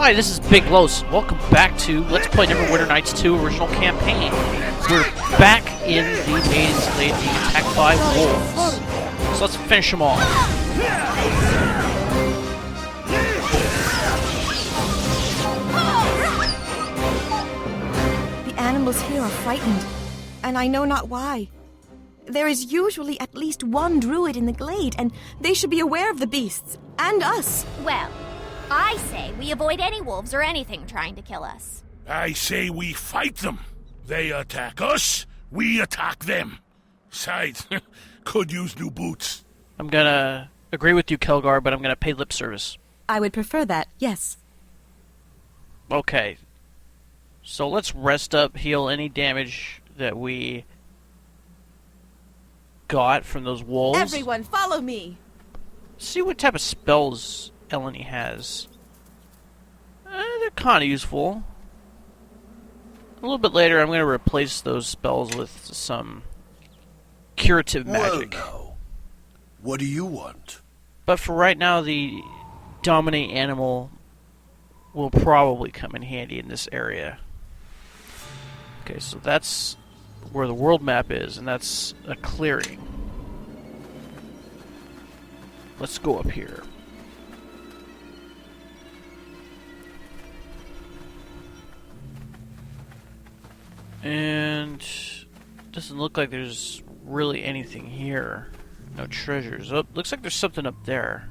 Hi, this is Big Los. Welcome back to Let's Play Neverwinter Nights 2 Original Campaign. We're back in the Maiden's Glade being attacked by wolves. So let's finish them off. The animals here are frightened, and I know not why. There is usually at least one druid in the glade, and they should be aware of the beasts, and us. Well, I say we avoid any wolves or anything trying to kill us. I say we fight them. They attack us, we attack them. Besides, could use new boots. I'm gonna agree with you, Khelgar, but I'm gonna pay lip service. I would prefer that, yes. Okay. So let's rest up, heal any damage that we got from those wolves. Everyone, follow me! See what type of spells Elanee has. They're kind of useful. A little bit later, I'm going to replace those spells with some curative magic. Well, now, what do you want? But for right now, the dominate animal will probably come in handy in this area. Okay, so that's where the world map is, and that's a clearing. Let's go up here. And doesn't look like there's really anything here. No treasures. Oh, looks like there's something up there.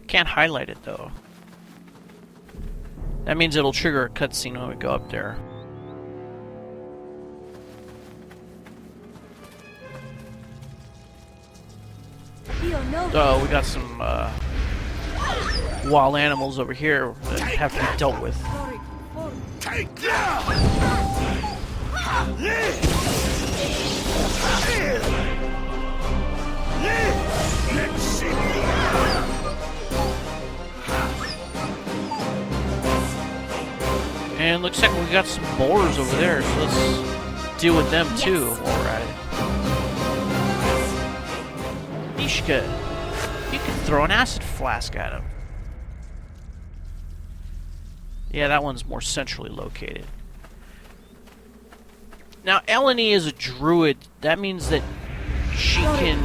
Can't highlight it though. That means it'll trigger a cutscene when we go up there. Oh, we got some wild animals over here that have to be dealt with. Take that! Let's see. And looks like we got some boars over there, so let's deal with them too while we're at it. Mishka, you can throw an acid flask at him. Yeah, that one's more centrally located. Now, Elanee is a druid. That means that she can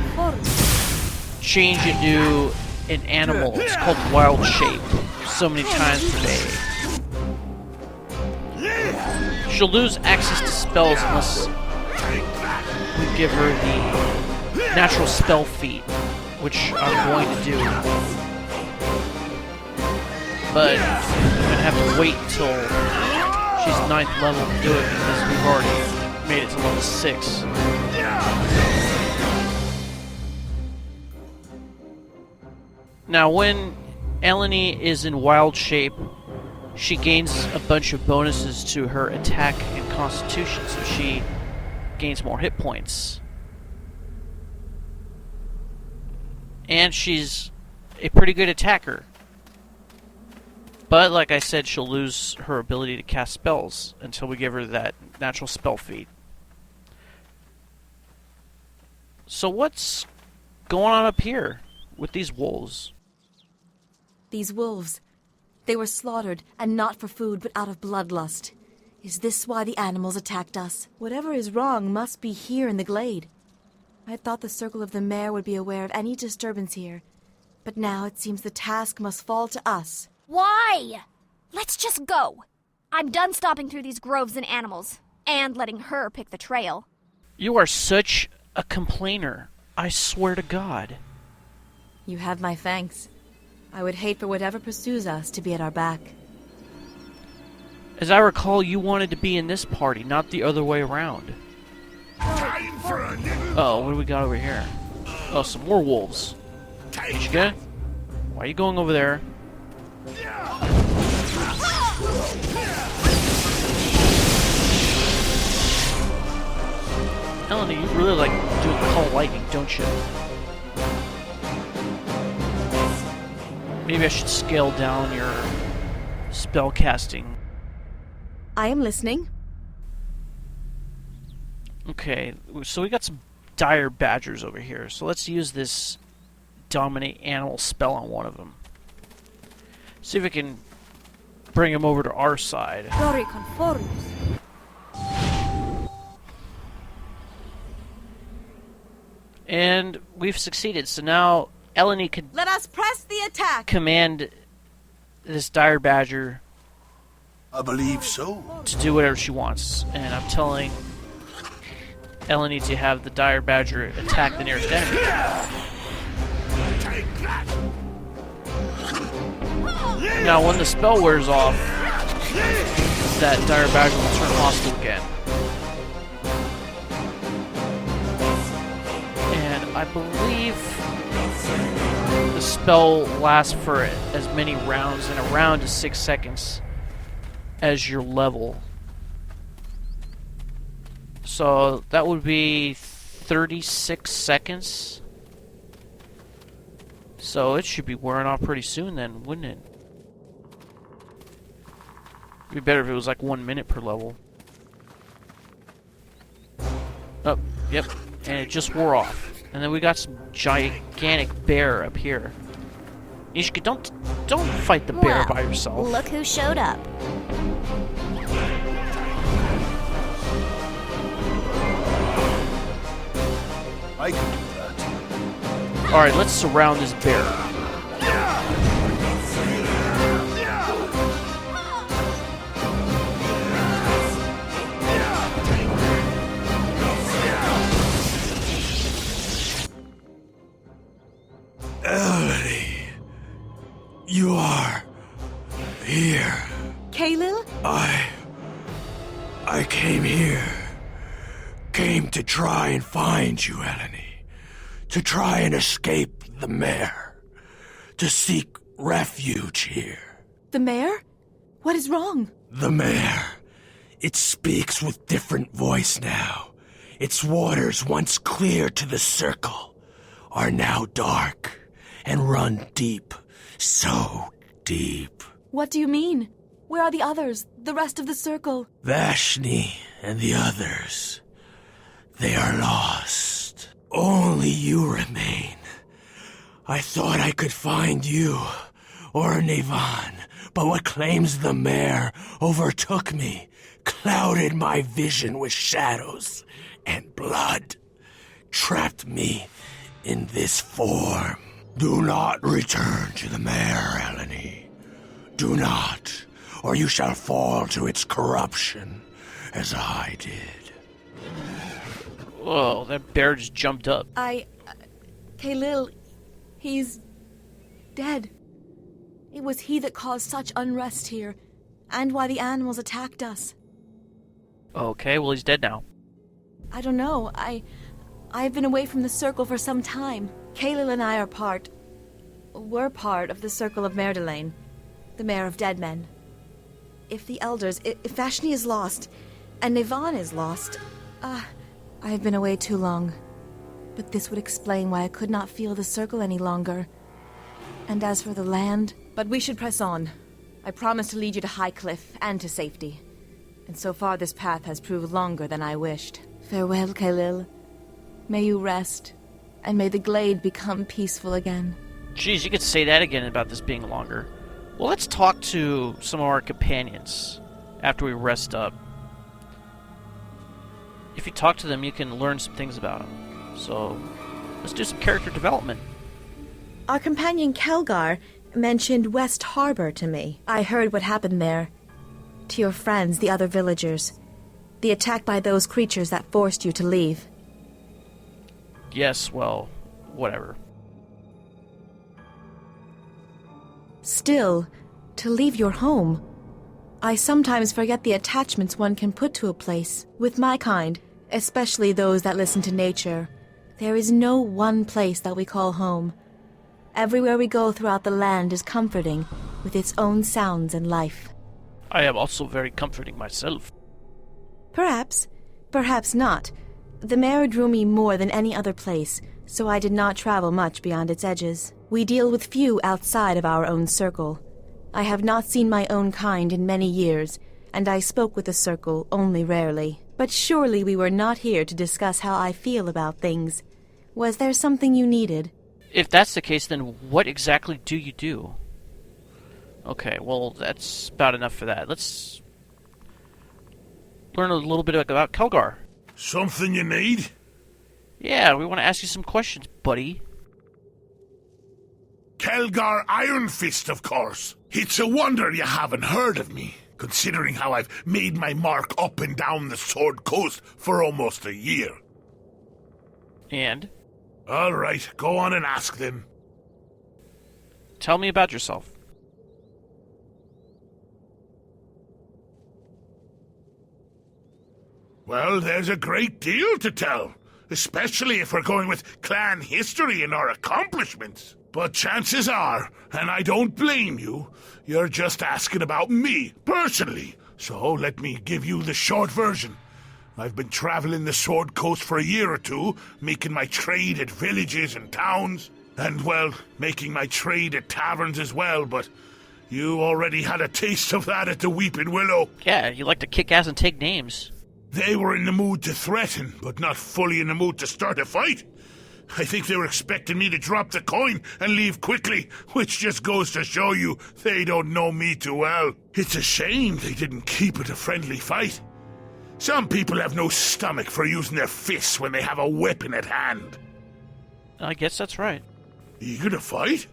change into an animal. It's called wild shape. So many times per day. She'll lose access to spells unless we give her the natural spell feat, which I'm going to do. But I'm going to have to wait until she's 9th level to do it because we've already made it to level 6. Now, when Elanee is in wild shape, she gains a bunch of bonuses to her attack and constitution, so she gains more hit points. And she's a pretty good attacker. But, like I said, she'll lose her ability to cast spells until we give her that natural spell feat. So what's going on up here with these wolves? These wolves, they were slaughtered, and not for food, but out of bloodlust. Is this why the animals attacked us? Whatever is wrong must be here in the glade. I thought the Circle of the Mare would be aware of any disturbance here, but now it seems the task must fall to us. Why? Let's just go. I'm done stomping through these groves and animals, and letting her pick the trail. You are such a complainer. I swear to God. You have my thanks. I would hate for whatever pursues us to be at our back. As I recall, you wanted to be in this party, not the other way around. Time for a little. Oh, what do we got over here? Oh, some more wolves. Mishka, why are you going over there? Elanee, you really like doing call lightning, don't you? Maybe I should scale down your spell casting. I am listening. Okay, so we got some dire badgers over here. So let's use this dominate animal spell on one of them. See if we can bring him over to our side. Glory conforms. And we've succeeded. So now Elanee could Let us press the attack! command this dire badger I believe so. to do whatever she wants. And I'm telling Elanee to have the dire badger attack the nearest enemy. Now, when the spell wears off, that dire badger will turn hostile again. And I believe the spell lasts for as many rounds, and a round is 6 seconds as your level. So that would be 36 seconds. So it should be wearing off pretty soon then, wouldn't it? It'd be better if it was like 1 minute per level. Oh, yep. And it just wore off. And then we got some gigantic bear up here. Ishika, don't fight the bear by yourself. Look who showed up. I can do that. Alright, let's surround this bear. Elanee, you are here. Khelgar? I came here. Came to try and find you, Elanee. To try and escape the mare. To seek refuge here. The mayor? What is wrong? The mare. It speaks with different voice now. Its waters, once clear to the circle, are now dark and run deep. So deep. What do you mean? Where are the others? The rest of the circle? Vashni and the others. They are lost. Only you remain. I thought I could find you, or Nevan, but what claims the mare overtook me, clouded my vision with shadows and blood, trapped me in this form. Do not return to the mare, Elanee. Do not, or you shall fall to its corruption, as I did. Whoa, that bear just jumped up. Khelgar, he's dead. It was he that caused such unrest here, and why the animals attacked us. Okay, well he's dead now. I don't know. I've been away from the circle for some time. Khelgar and I we're part of the circle of Maiden, the Mare of Dead Men. If the elders, if Vashni is lost, and Nevan is lost, I've been away too long. But this would explain why I could not feel the circle any longer. And as for the land, but we should press on. I promise to lead you to High Cliff and to safety. And so far this path has proved longer than I wished. Farewell, Khelgar. May you rest, and may the Glade become peaceful again. Jeez, you could say that again about this being longer. Well, let's talk to some of our companions after we rest up. If you talk to them, you can learn some things about them. So, let's do some character development. Our companion Khelgar mentioned West Harbor to me. I heard what happened there. To your friends, the other villagers. The attack by those creatures that forced you to leave. Yes, well, whatever. Still, to leave your home. I sometimes forget the attachments one can put to a place. With my kind, especially those that listen to nature, there is no one place that we call home. Everywhere we go throughout the land is comforting, with its own sounds and life. I am also very comforting myself. Perhaps, perhaps not. The mare drew me more than any other place, so I did not travel much beyond its edges. We deal with few outside of our own circle. I have not seen my own kind in many years, and I spoke with the circle only rarely. But surely we were not here to discuss how I feel about things. Was there something you needed? If that's the case, then what exactly do you do? Okay, well, that's about enough for that. Let's learn a little bit about Khelgar. Something you need? Yeah, we want to ask you some questions, buddy. Khelgar Iron Fist, of course. It's a wonder you haven't heard of me, considering how I've made my mark up and down the Sword Coast for almost a year. And? All right, go on and ask then. Tell me about yourself. Well, there's a great deal to tell, especially if we're going with clan history and our accomplishments. But chances are, and I don't blame you, you're just asking about me, personally. So let me give you the short version. I've been traveling the Sword Coast for a year or two, making my trade at villages and towns, and, well, making my trade at taverns as well, but you already had a taste of that at the Weeping Willow. Yeah, you like to kick ass and take names. They were in the mood to threaten, but not fully in the mood to start a fight. I think they were expecting me to drop the coin and leave quickly, which just goes to show you they don't know me too well. It's a shame they didn't keep it a friendly fight. Some people have no stomach for using their fists when they have a weapon at hand. I guess that's right. Eager to fight?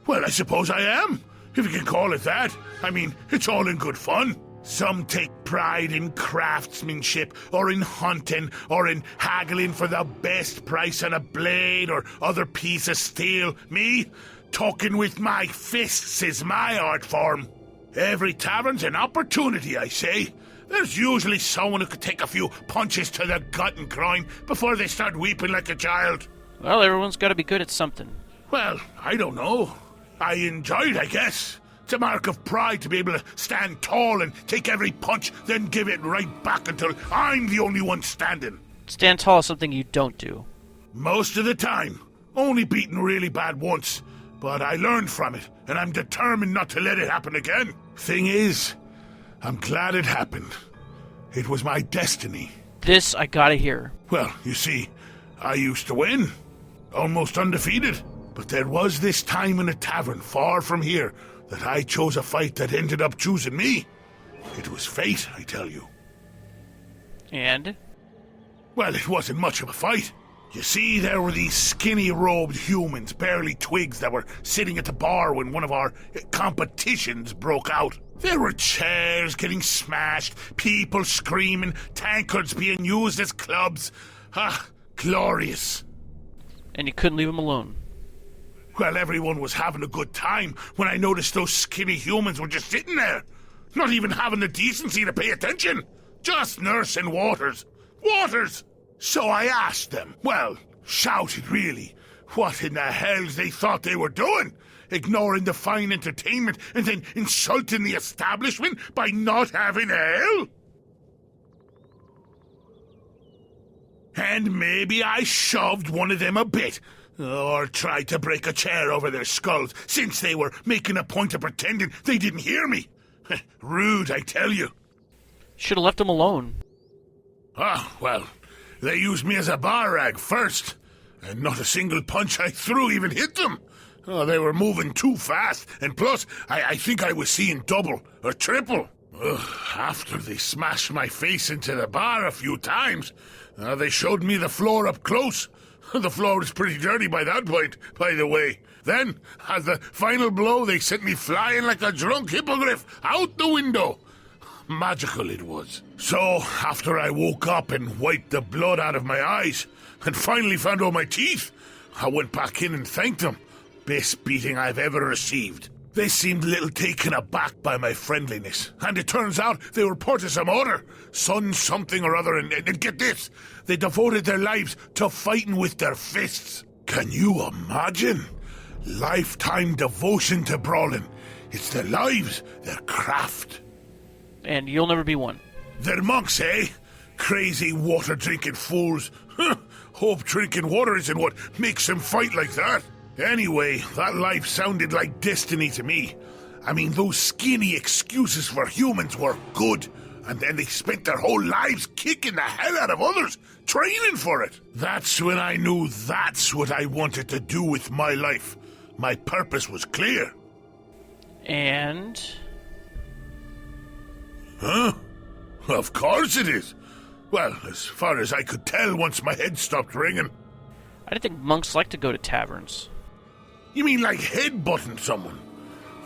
Well, I suppose I am, if you can call it that. I mean, it's all in good fun. Some take pride in craftsmanship, or in hunting, or in haggling for the best price on a blade or other piece of steel. Me, talking with my fists is my art form. Every tavern's an opportunity, I say. There's usually someone who could take a few punches to the gut and groin before they start weeping like a child. Well, everyone's got to be good at something. Well, I don't know. I enjoy it, I guess. It's a mark of pride to be able to stand tall and take every punch, then give it right back until I'm the only one standing. Stand tall is something you don't do. Most of the time. Only beaten really bad once. But I learned from it, and I'm determined not to let it happen again. Thing is, I'm glad it happened. It was my destiny. This I gotta hear. Well, you see, I used to win. Almost undefeated. But there was this time in a tavern far from here that I chose a fight that ended up choosing me. It was fate, I tell you. And? Well, it wasn't much of a fight. You see, there were these skinny-robed humans, barely twigs, that were sitting at the bar when one of our competitions broke out. There were chairs getting smashed, people screaming, tankards being used as clubs. Ah, glorious. And you couldn't leave them alone. Well, everyone was having a good time when I noticed those skinny humans were just sitting there. Not even having the decency to pay attention. Just nursing waters. Waters! So I asked them, well, shouted really, what in the hell they thought they were doing? Ignoring the fine entertainment and then insulting the establishment by not having ale? And maybe I shoved one of them a bit. Or tried to break a chair over their skulls, since they were making a point of pretending they didn't hear me. Rude, I tell you. Should have left them alone. Ah, well, they used me as a bar rag first, and not a single punch I threw even hit them. Oh, they were moving too fast, and plus, I think I was seeing double or triple. After they smashed my face into the bar a few times, they showed me the floor up close. The floor was pretty dirty by that point, by the way. Then, as the final blow, they sent me flying like a drunk hippogriff out the window. Magical it was. So, after I woke up and wiped the blood out of my eyes, and finally found all my teeth, I went back in and thanked them. Best beating I've ever received. They seemed a little taken aback by my friendliness, and it turns out they were part of some order, son something or other, and get this, they devoted their lives to fighting with their fists. Can you imagine? Lifetime devotion to brawling. It's their lives, their craft. And you'll never be one. They're monks, eh? Crazy water-drinking fools. Hope drinking water isn't what makes them fight like that. Anyway, that life sounded like destiny to me. I mean, those skinny excuses for humans were good, and then they spent their whole lives kicking the hell out of others, training for it. That's when I knew that's what I wanted to do with my life. My purpose was clear. And... Huh? Of course it is. Well, as far as I could tell once my head stopped ringing. I didn't think monks like to go to taverns. You mean like headbutting someone?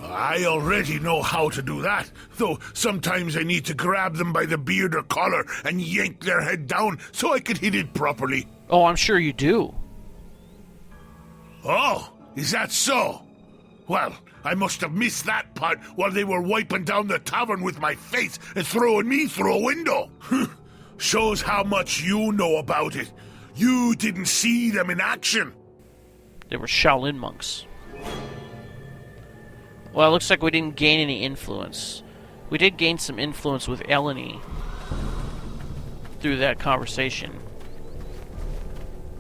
I already know how to do that, though sometimes I need to grab them by the beard or collar and yank their head down so I could hit it properly. Oh, I'm sure you do. Oh, is that so? Well, I must have missed that part while they were wiping down the tavern with my face and throwing me through a window. Shows how much you know about it. You didn't see them in action. They were Shaolin monks. Well, it looks like we didn't gain any influence. We did gain some influence with Elanee through that conversation.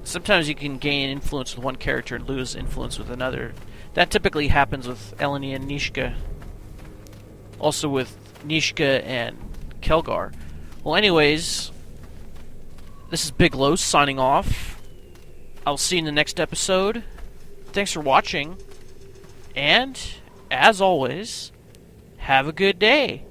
Sometimes you can gain influence with one character and lose influence with another. That typically happens with Elanee and Nishka. Also with Nishka and Khelgar. Well, anyways, this is Big Los signing off. I'll see you in the next episode. Thanks for watching. And, as always, have a good day.